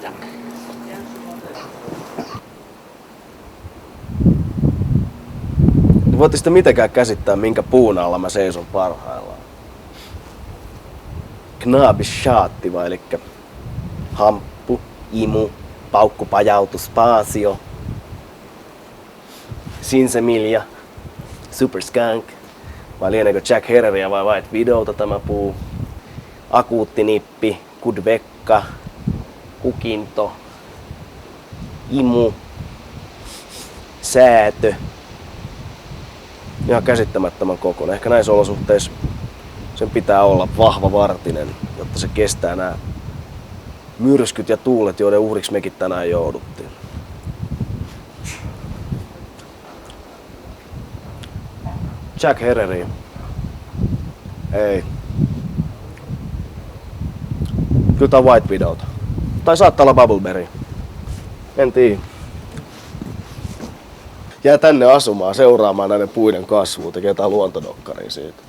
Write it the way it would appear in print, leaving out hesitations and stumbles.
Jack. Voitteko te mitenkään käsittää, minkä puun alla mä seison parhaillaan? Knabischaattiva, eli hamppu, imu, paukkupajautus, paasio, Sinsemilja, Super Skunk, vai lieneekö Jack Hereria vai White Widowta tämä puu, akuuttinippi, Kudvekka, kukinto, imu, säätö. Ihan käsittämättömän kokoinen. Ehkä näissä olosuhteissa sen pitää olla vahva vartinen, jotta se kestää nämä myrskyt ja tuulet, joiden uhriksi mekin tänään jouduttiin. Jack Hereri. Ei. Kyllä tää on White Widowta. Tai saattaa olla Bubbleberry. En tiedä. Jää tänne asumaan, seuraamaan näiden puiden kasvua, tekee jotain luontodokkaria siitä.